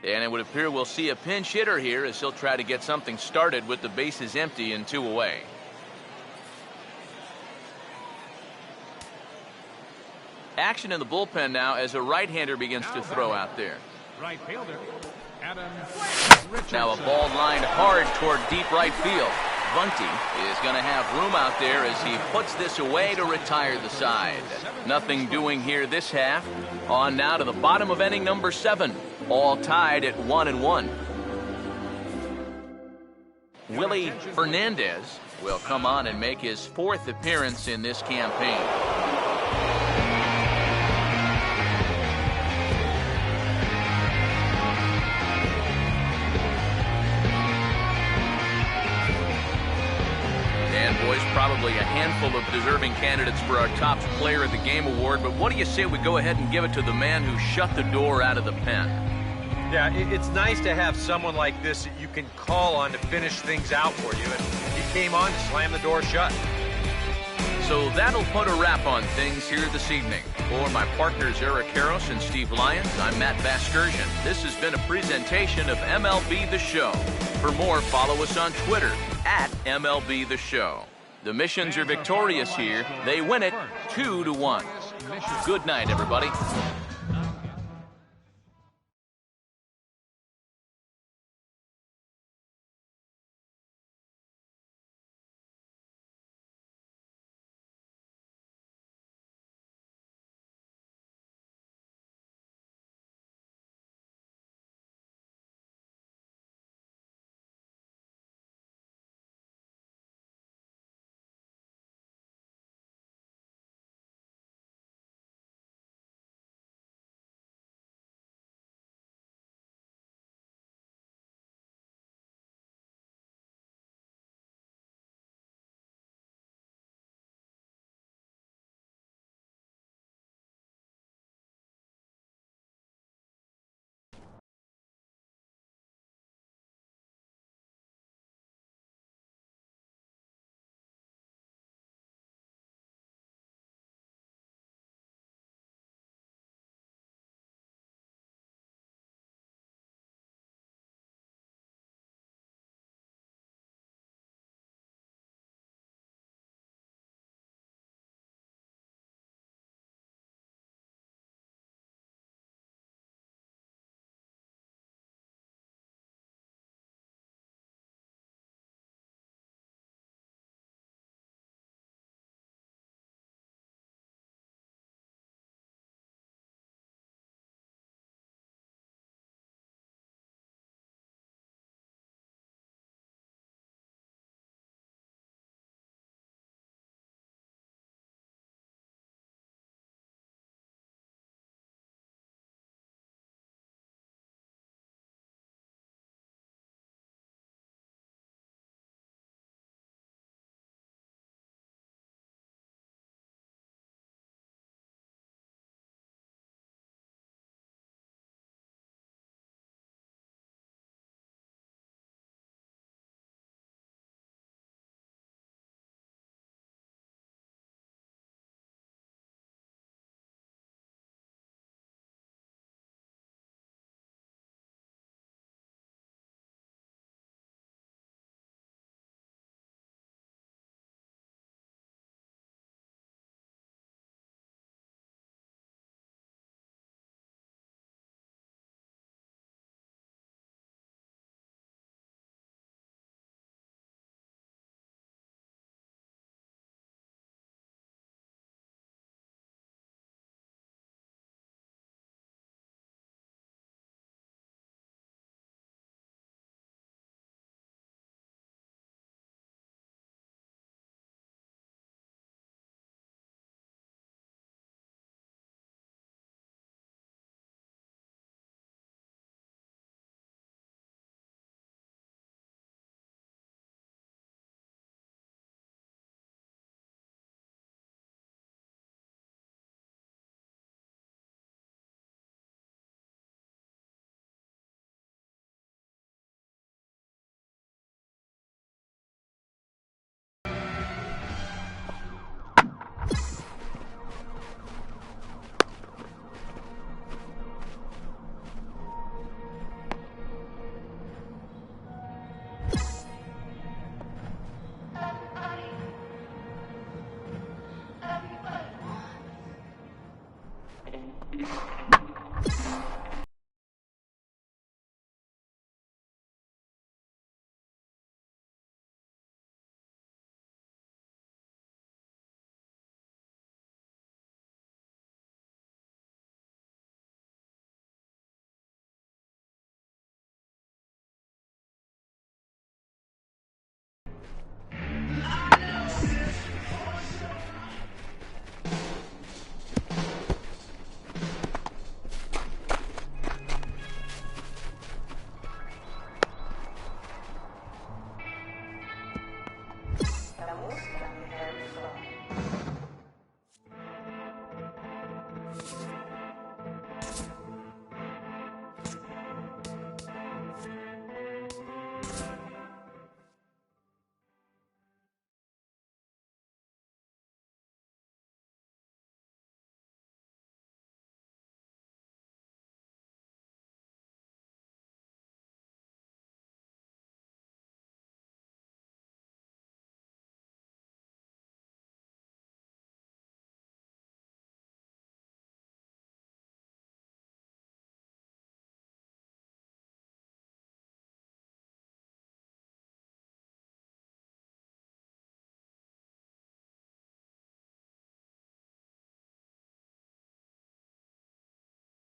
And it would appear we'll see a pinch hitter here as he'll try to get something started with the bases empty and 2 away. Action in the bullpen now as a right-hander begins to throw out there. Right fielder, Adam Now a ball lined hard toward deep right field. Bunty is going to have room out there as he puts this away to retire the side. Nothing doing here this half. On now to the bottom of inning number 7. All tied at 1-1. Willie Fernandez will come on and make his 4th appearance in this campaign. Boys, probably a handful of deserving candidates for our top player of the game award, but what do you say we go ahead and give it to the man who shut the door out of the pen? Yeah, it's nice to have someone like this that you can call on to finish things out for you, and he came on to slam the door shut. So that'll put a wrap on things here this evening. For my partners Eric Harros and Steve Lyons, I'm Matt Vasgersian. This has been a presentation of MLB The Show. For more, follow us on Twitter at MLB The Show. The Missions are victorious here. They win it 2-1. Good night, everybody.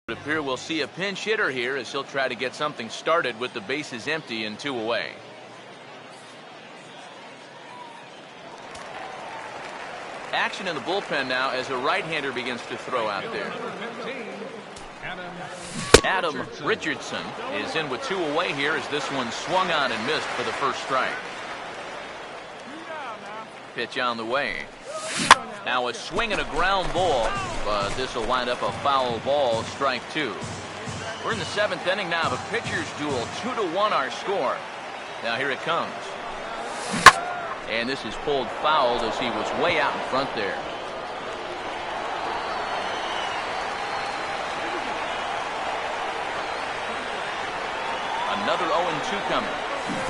It appears we'll see a pinch hitter here as he'll try to get something started with the bases empty and 2 away. Action in the bullpen now as a right-hander begins to throw out there. Adam Richardson is in with 2 away here as this one swung on and missed for the first strike. Pitch on the way. Now a swing and a ground ball, but this will wind up a foul ball, strike 2. We're in the 7th inning now of a pitcher's duel. 2-1 our score. Now here it comes. And this is pulled foul as he was way out in front there. Another 0-2 coming.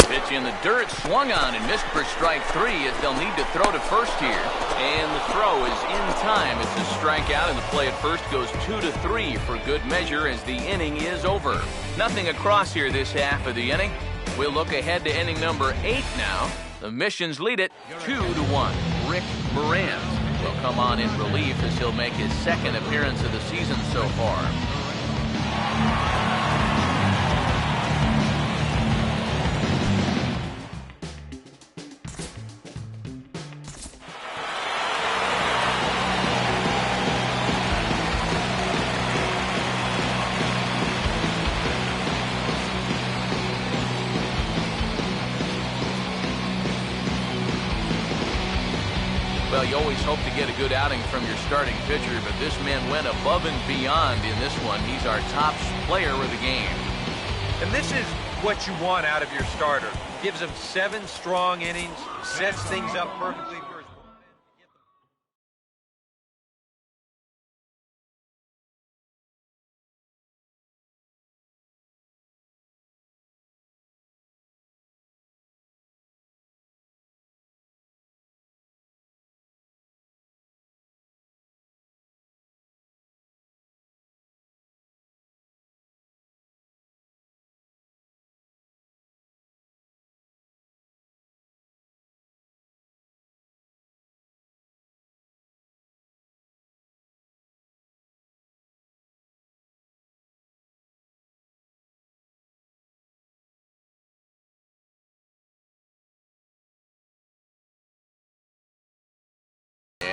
Pitch in the dirt, swung on and missed for strike 3 as they'll need to throw to first here. And the throw is in time. It's a strikeout, and the play at first goes 2-3 for good measure as the inning is over. Nothing across here this half of the inning. We'll look ahead to inning number 8 now. The Missions lead it 2-1. Rick Moran will come on in relief as he'll make his 2nd appearance of the season so far. Well, you always hope to get a good outing from your starting pitcher, but this man went above and beyond in this one. He's our top player of the game. And this is what you want out of your starter. Gives him 7 strong innings, sets things up perfectly for his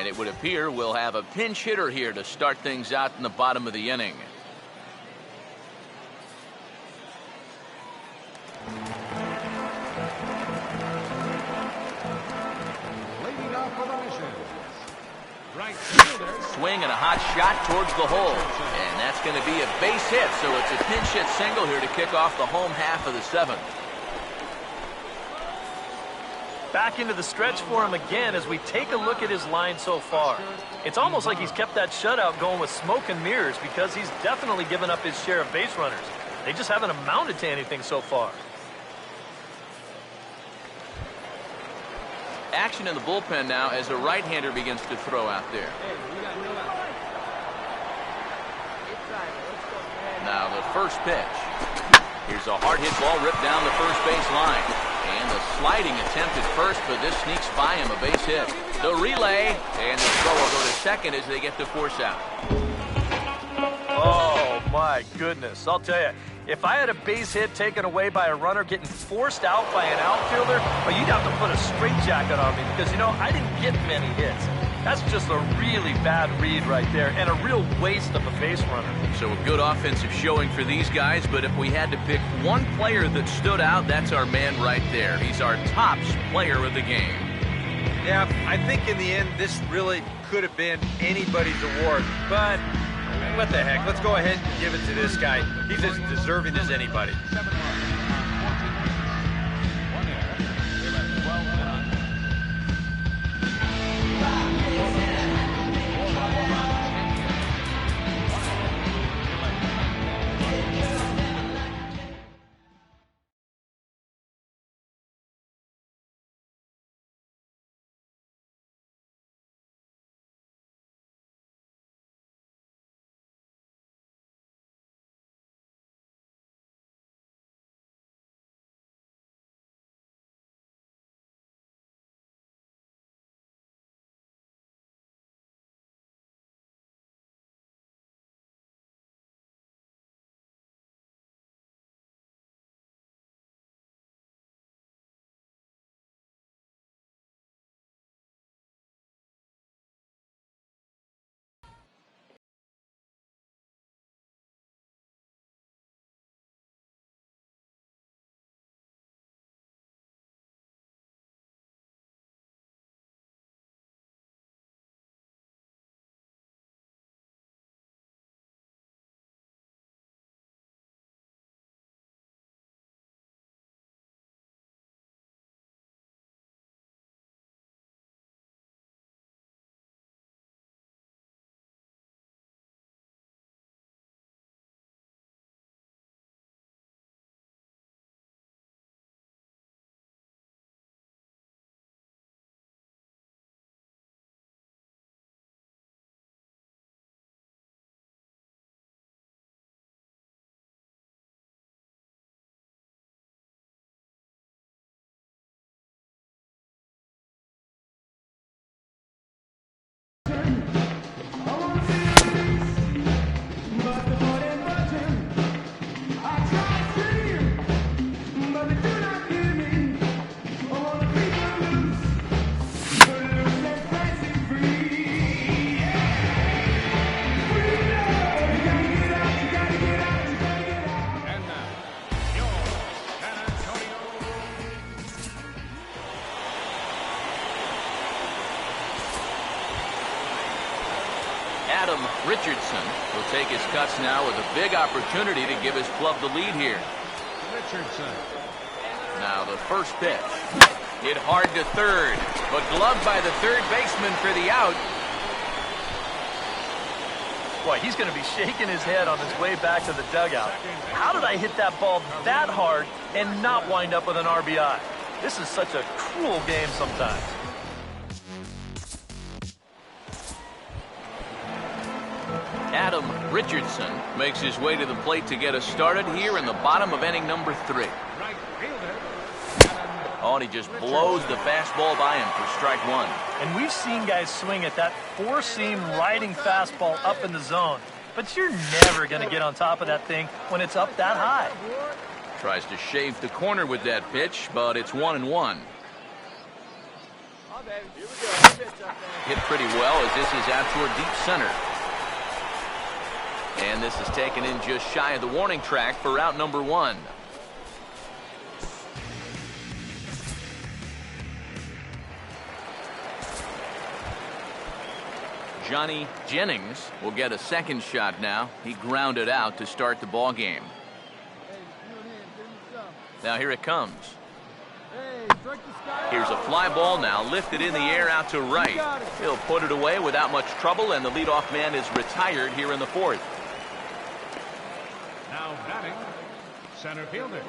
And it would appear we'll have a pinch hitter here to start things out in the bottom of the inning. Leading off for the Missions, right fielder. Swing and a hot shot towards the hole. And that's going to be a base hit, so it's a pinch hit single here to kick off the home half of the 7th. Back into the stretch for him again as we take a look at his line so far. It's almost like he's kept that shutout going with smoke and mirrors because he's definitely given up his share of base runners. They just haven't amounted to anything so far. Action in the bullpen now as a right-hander begins to throw out there. Now the first pitch. Here's a hard hit ball ripped down the first base line. And a sliding attempt at first, but this sneaks by him, a base hit. The relay, and the throw will go to second as they get the force out. Oh, my goodness. I'll tell you, if I had a base hit taken away by a runner getting forced out by an outfielder, well, you'd have to put a straitjacket on me because, you know, I didn't get many hits. That's just a really bad read right there and a real waste of a base runner. So a good offensive showing for these guys, but if we had to pick one player that stood out, that's our man right there. He's our top player of the game. Yeah, I think in the end, this really could have been anybody's award, but what the heck? Let's go ahead and give it to this guy. He's as deserving as anybody. Adam Richardson will take his cuts now with a big opportunity to give his club the lead here. Richardson. Now the first pitch. Hit hard to third, but gloved by the third baseman for the out. Boy, he's going to be shaking his head on his way back to the dugout. How did I hit that ball that hard and not wind up with an RBI? This is such a cruel game sometimes. Adam Richardson makes his way to the plate to get us started here in the bottom of inning number 3. Right fielder. Oh, and he just blows the fastball by him for strike 1. And we've seen guys swing at that four-seam riding fastball up in the zone. But you're never going to get on top of that thing when it's up that high. Tries to shave the corner with that pitch, but it's 1-1. Hit pretty well as this is out toward deep center. And this is taken in just shy of the warning track for out number 1. Johnny Jennings will get a second shot now. He grounded out to start the ball game. Now here it comes. Here's a fly ball now lifted in the air out to right. He'll put it away without much trouble, and the leadoff man is retired here in the 4th. Now batting, center fielder,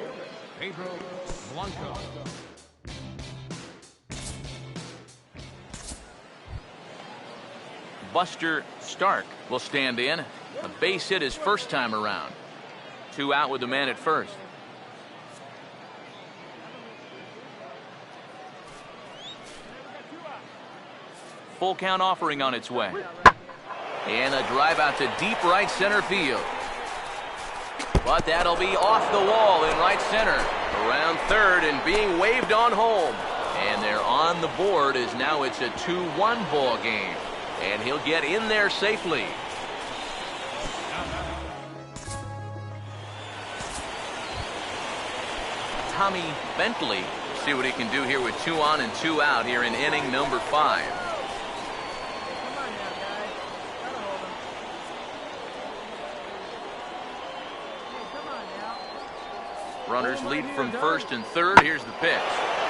Pedro Blanco. Buster Stark will stand in. A base hit his first time around. 2 out with the man at first. Full count offering on its way. And a drive out to deep right center field. But that'll be off the wall in right center. Around third and being waved on home. And they're on the board as now it's a 2-1 ball game. And he'll get in there safely. Tommy Bentley. See what he can do here with 2 on and 2 out here in inning number 5. Runners lead from first and third. Here's the pitch.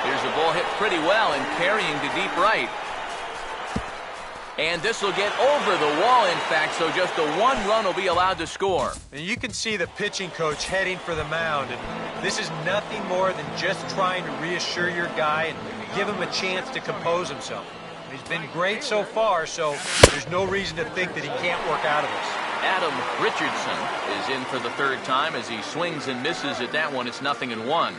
Here's the ball hit pretty well and carrying to deep right. And this will get over the wall, in fact, so just the 1 run will be allowed to score. And you can see the pitching coach heading for the mound. And this is nothing more than just trying to reassure your guy and give him a chance to compose himself. He's been great so far, so there's no reason to think that he can't work out of this. Adam Richardson is in for the 3rd time as he swings and misses at that one. It's 0-1.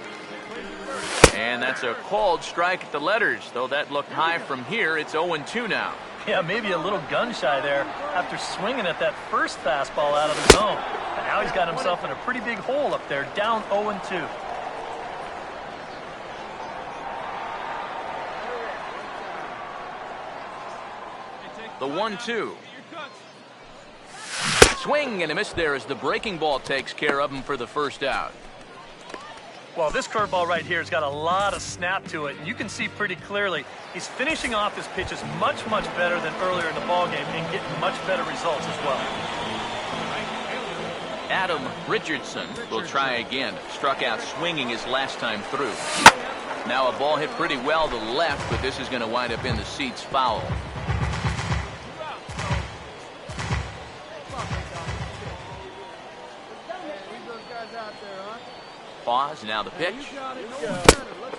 And that's a called strike at the letters, though that looked high from here. It's 0-2 now. Yeah, maybe a little gun shy there after swinging at that first fastball out of the zone. And now he's got himself in a pretty big hole up there, down 0-2. The 1-2. Swing and a miss there as the breaking ball takes care of him for the first out. Well, this curveball right here has got a lot of snap to it, and you can see pretty clearly he's finishing off his pitches much, much better than earlier in the ballgame and getting much better results as well. Adam Richardson will try again. Struck out swinging his last time through. Now a ball hit pretty well to the left, but this is going to wind up in the seats foul. Pause, now the pitch.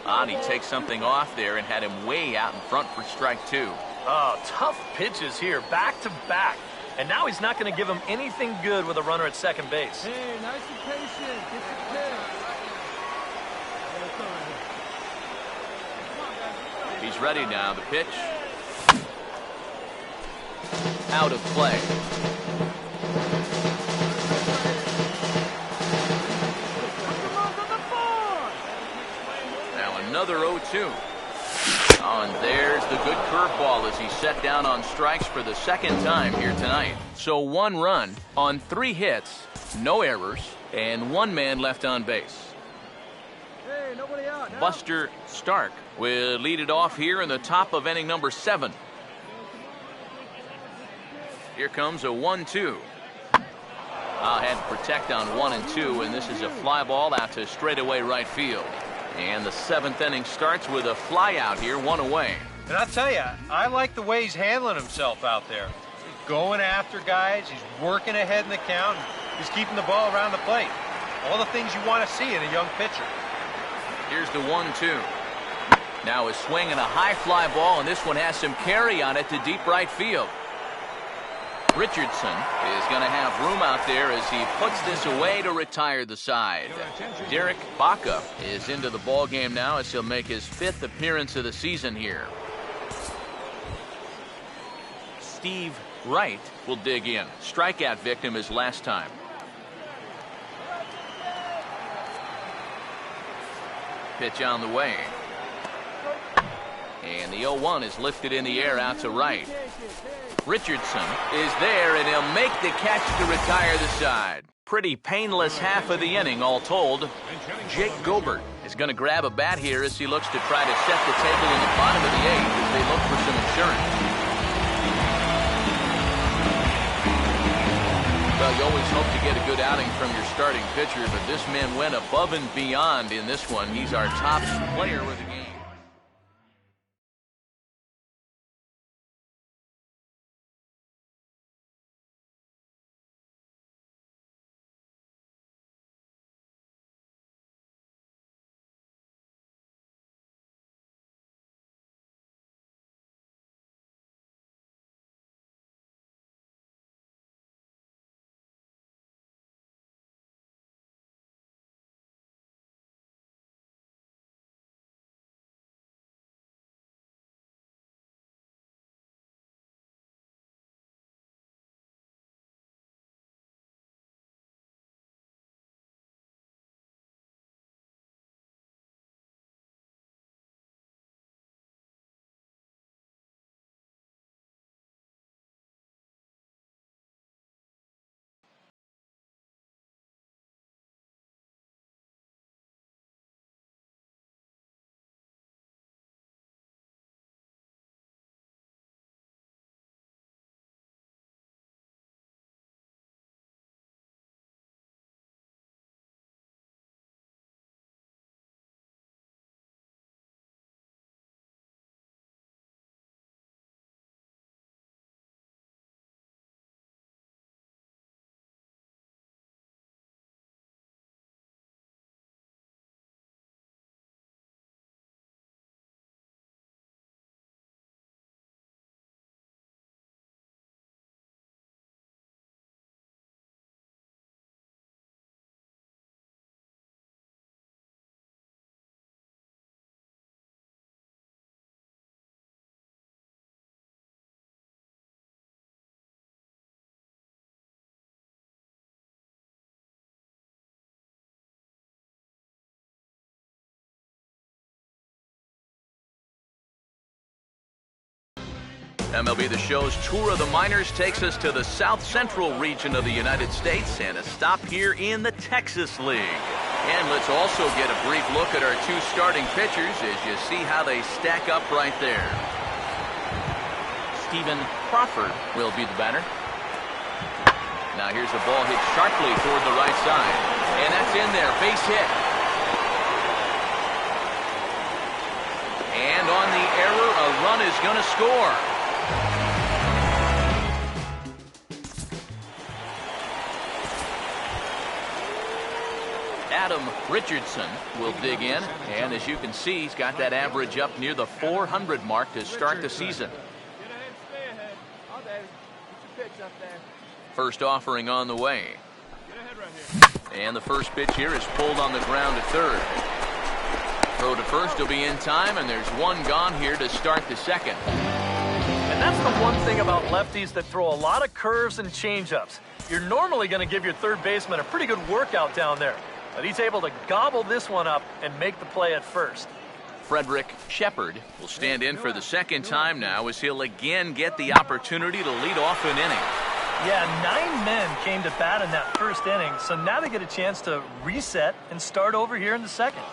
And he takes something off there and had him way out in front for strike 2. Oh, tough pitches here, back to back. And now he's not going to give him anything good with a runner at second base. Hey, nice and patient. Get the pitch. He's ready now, the pitch. Out of play. Another 0-2. Oh, and there's the good curveball as he's set down on strikes for the 2nd time here tonight. So 1 run on 3 hits, no errors, and 1 man left on base. Hey, nobody out. Now. Buster Stark will lead it off here in the top of inning number 7. Here comes a 1-2. Had to protect on 1 and 2, and this is a fly ball out to straightaway right field. And the 7th inning starts with a fly out here, 1 away. And I'll tell you, I like the way he's handling himself out there. He's going after guys, he's working ahead in the count, and he's keeping the ball around the plate. All the things you want to see in a young pitcher. Here's the 1-2. Now a swing and a high fly ball, and this one has some carry on it to deep right field. Richardson is going to have room out there as he puts this away to retire the side. Derek Baca is into the ball game now as he'll make his 5th appearance of the season here. Steve Wright will dig in. Strikeout victim his last time. Pitch on the way. And the 0-1 is lifted in the air out to right. Richardson is there, and he'll make the catch to retire the side. Pretty painless half of the inning, all told. Jake Gobert is going to grab a bat here as he looks to try to set the table in the bottom of the 8th as they look for some insurance. Well, you always hope to get a good outing from your starting pitcher, but this man went above and beyond in this one. He's our top player of the game. MLB The Show's Tour of the Minors takes us to the South Central region of the United States and a stop here in the Texas League. And let's also get a brief look at our 2 starting pitchers as you see how they stack up right there. Stephen Crawford will be the batter. Now here's a ball hit sharply toward the right side. And that's in there, base hit. And on the error, a run is going to score. Adam Richardson will dig in, and as you can see, he's got that average up near the 400 mark to start the season. First offering on the way. And the first pitch here is pulled on the ground to third. Throw to first will be in time, and there's one gone here to start the second. And that's the one thing about lefties that throw a lot of curves and changeups. You're normally going to give your third baseman a pretty good workout down there. But he's able to gobble this one up and make the play at first. Frederick Shepard will stand in for the second time now as he'll again get the opportunity to lead off an inning. Yeah, 9 men came to bat in that first inning, so now they get a chance to reset and start over here in the second.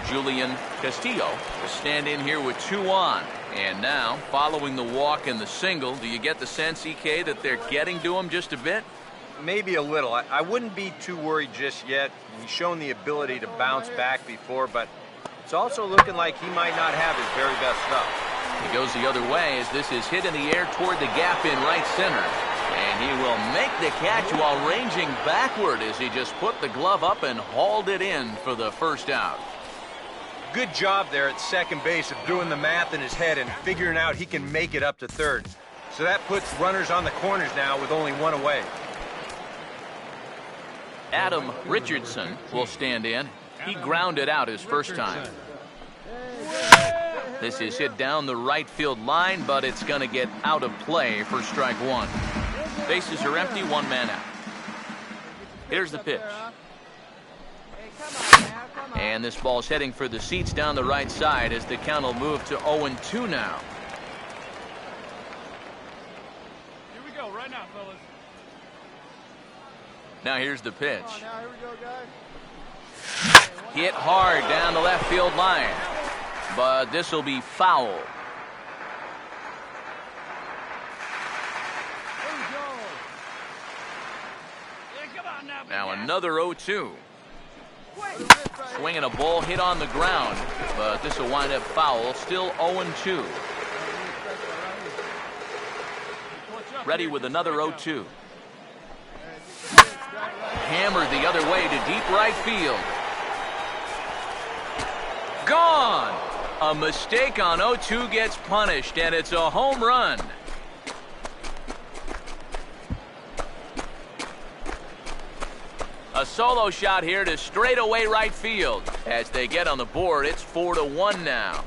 Julian Castillo will stand in here with 2 on. And now, following the walk and the single, do you get the sense, EK, that they're getting to him just a bit? Maybe a little. I wouldn't be too worried just yet. He's shown the ability to bounce back before, but it's also looking like he might not have his very best stuff. He goes the other way as this is hit in the air toward the gap in right center. And he will make the catch while ranging backward as he just put the glove up and hauled it in for the first out. Good job there at second base of doing the math in his head and figuring out he can make it up to third. So that puts runners on the corners now with only 1 away. Adam Richardson will stand in. He grounded out his first time. This is hit down the right field line, but it's going to get out of play for strike 1. Bases are empty, 1 man out. Here's the pitch. And this ball's heading for the seats down the right side as the count will move to 0-2 now. Here we go, right now, fellas. Now here's the pitch. Now, here we go, guys. Hit hard down the left field line. But this will be foul. There we go. Yeah, come on now. Now another 0-2. Swinging a ball hit on the ground, but this will wind up foul. Still 0-2. Ready with another 0-2. Hammered the other way to deep right field. Gone! A mistake on 0-2 gets punished, and it's a home run. A solo shot here to straightaway right field. As they get on the board, it's 4-1 now.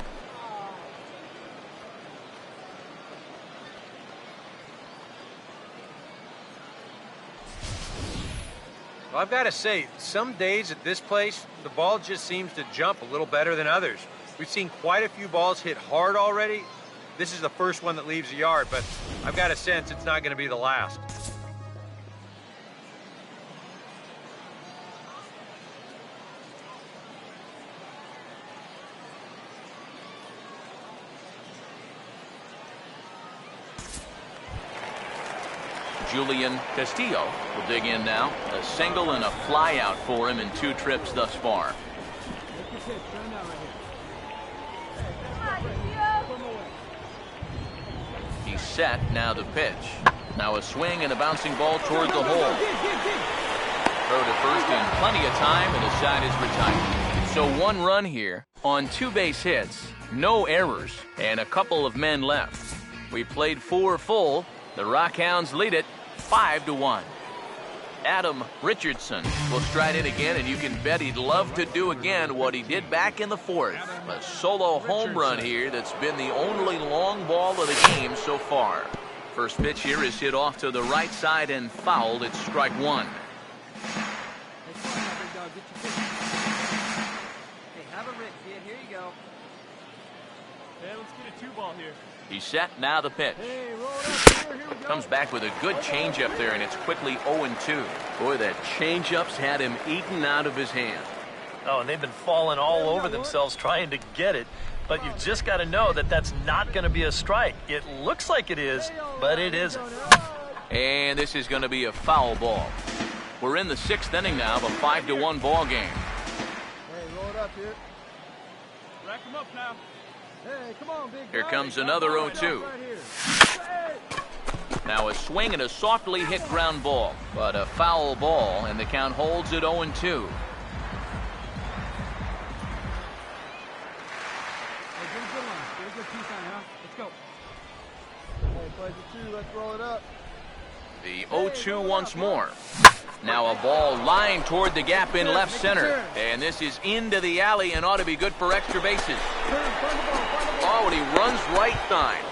Well, I've got to say, some days at this place, the ball just seems to jump a little better than others. We've seen quite a few balls hit hard already. This is the first one that leaves the yard, but I've got a sense it's not going to be the last. Julian Castillo will dig in now. A single and a fly out for him in 2 trips thus far. He's set, now the pitch. Now a swing and a bouncing ball toward the hole. Throw to first in plenty of time, and the side is retired. So 1 run here on 2 base hits, no errors, and a couple of men left. We played 4 full. The Rockhounds lead it 5-1. Adam Richardson will stride in again, and you can bet he'd love to do again what he did back in the 4th. A solo home run here that's been the only long ball of the game so far. First pitch here is hit off to the right side and fouled. It's strike 1. Hey, have a rip, kid. Here you go. Hey, let's get a 2-ball here. He's set, now the pitch. Hey, roll it up here. Here we go. Comes back with a good changeup there, and it's quickly 0-2. Boy, that changeup's had him eaten out of his hand. Oh, and they've been falling all over themselves trying to get it. But you've just got to know that that's not going to be a strike. It looks like it is, but it isn't. And this is going to be a foul ball. We're in the 6th inning now of a 5-1 ball game. Hey, roll it up here. Rack him up now. Hey, come on, big guy. Here comes another 0-2. Now a swing and a softly hit ground ball, but a foul ball, and the count holds at 0-2. Hey, get a good line. Get a good piece on, huh? Let's go. Hey, plays it 2. Let's roll it up. The 0-2 once more. Now a ball lined toward the gap in left center. And this is into the alley and ought to be good for extra bases. Oh, and he runs right side.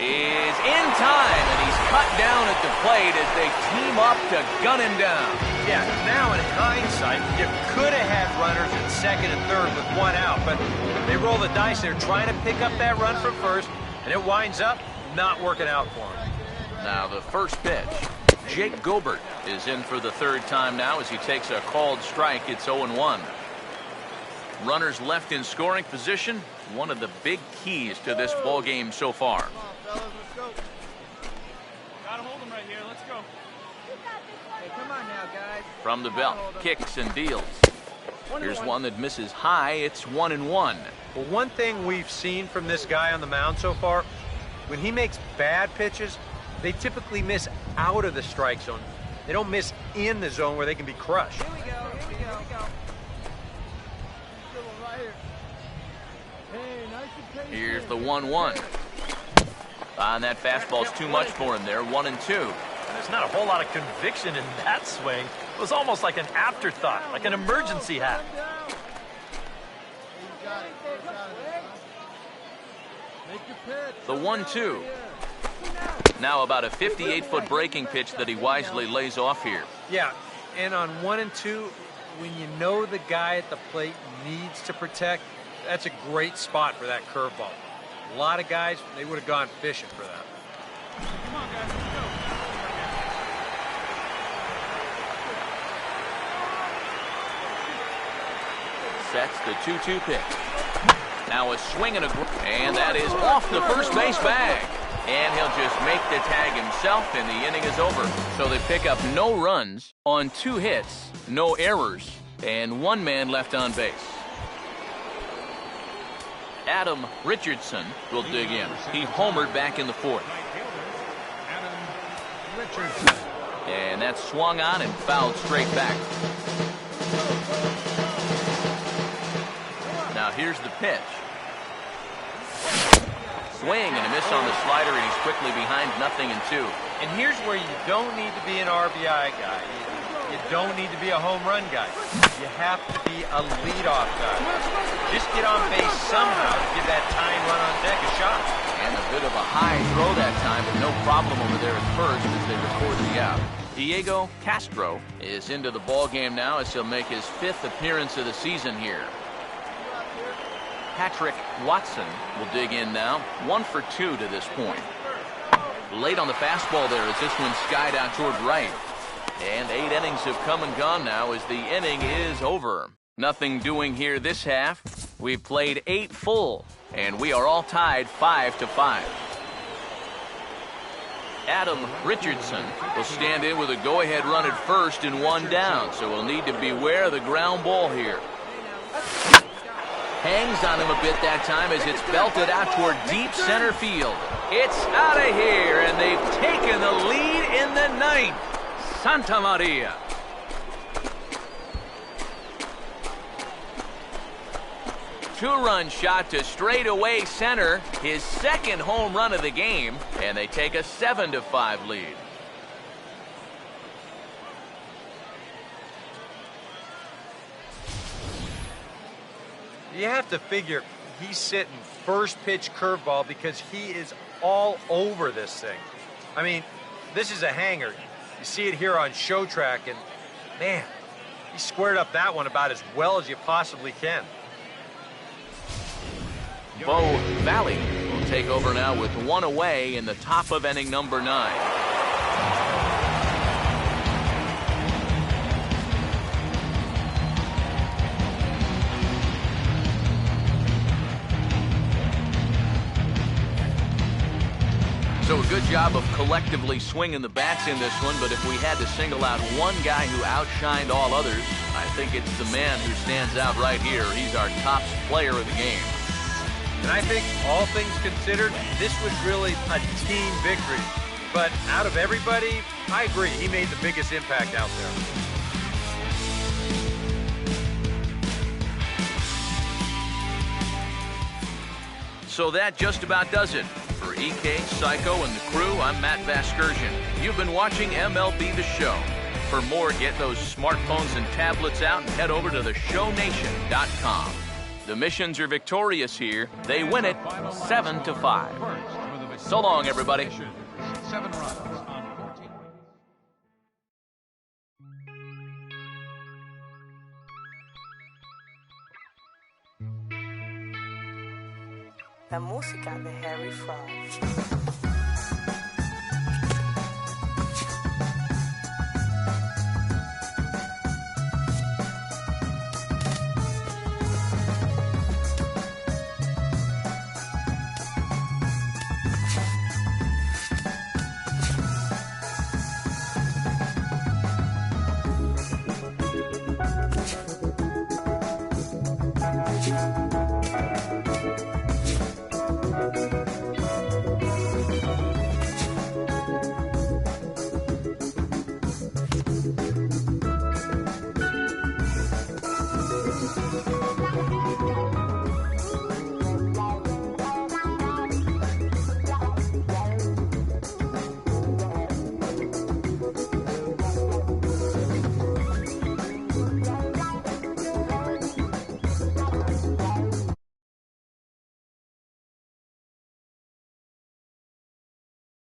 Is in time, and he's cut down at the plate as they team up to gun him down. Yeah, now in hindsight, you could have had runners at second and third with 1 out, but they roll the dice. They're trying to pick up that run from first, and it winds up not working out for them. Now the first pitch. Jake Gobert is in for the 3rd time now as he takes a called strike. It's 0-1. Runners left in scoring position, one of the big keys to this ball game so far. Come on, fellas, let's go. Gotta hold them right here. Let's go. Hey, come on now, guys. From the belt, kicks and deals. Here's one that misses high. It's 1-1. Well, one thing we've seen from this guy on the mound so far, when he makes bad pitches, they typically miss out of the strike zone. They don't miss in the zone where they can be crushed. Here we go. Here we go. Good one right here. Hey, nice and patient. Here's the 1-1. And that fastball's too much for him there. 1-2. There's not a whole lot of conviction in that swing. It was almost like an afterthought, like an emergency hat. The 1-2. Now about a 58-foot breaking pitch that he wisely lays off here. Yeah, and on 1 and 2, when you know the guy at the plate needs to protect, that's a great spot for that curveball. A lot of guys, they would have gone fishing for that. Come on, guys, let's go. Sets the 2-2 pitch. Now a swing and that is off the first base bag. And he'll just make the tag himself, and the inning is over. So they pick up no runs on 2 hits, no errors, and 1 man left on base. Adam Richardson will dig in. He homered back in the 4th. Adam Richardson. And that's swung on and fouled straight back. Now here's the pitch. Swing and a miss on the slider, and he's quickly behind 0-2. And here's where you don't need to be an RBI guy. You don't need to be a home run guy. You have to be a leadoff guy. Just get on base somehow to give that tying run on deck a shot. And a bit of a high throw that time, but no problem over there at first as they record the out. Diego Castro is into the ball game now as he'll make his 5th appearance of the season here. Patrick Watson will dig in now. 1 for 2 to this point. Late on the fastball there as this one skied out toward right. And 8 innings have come and gone now as the inning is over. Nothing doing here this half. We've played 8 full, and we are all tied 5-5. Adam Richardson will stand in with a go-ahead run at first and 1 down, so we'll need to beware of the ground ball here. Hangs on him a bit that time as it's belted out toward deep center field. It's out of here, and they've taken the lead in the 9th. Santa Maria. Two-run shot to straightaway center, his 2nd home run of the game, and they take a 7-5 lead. You have to figure he's sitting first pitch curveball because he is all over this thing. I mean, this is a hanger. You see it here on Show Track, and man, he squared up that one about as well as you possibly can. Bo Valley will take over now with 1 away in the top of inning number 9. So a good job of collectively swinging the bats in this one, but if we had to single out one guy who outshined all others, I think it's the man who stands out right here. He's our top player of the game. And I think, all things considered, this was really a team victory. But out of everybody, I agree, he made the biggest impact out there. So that just about does it. For EK, Psycho, and the crew, I'm Matt Vasgersian. You've been watching MLB The Show. For more, get those smartphones and tablets out and head over to theshownation.com. The Missions are victorious here. They win it 7-5. So long, everybody. 7 runs on 14. La música de Harry Fraud.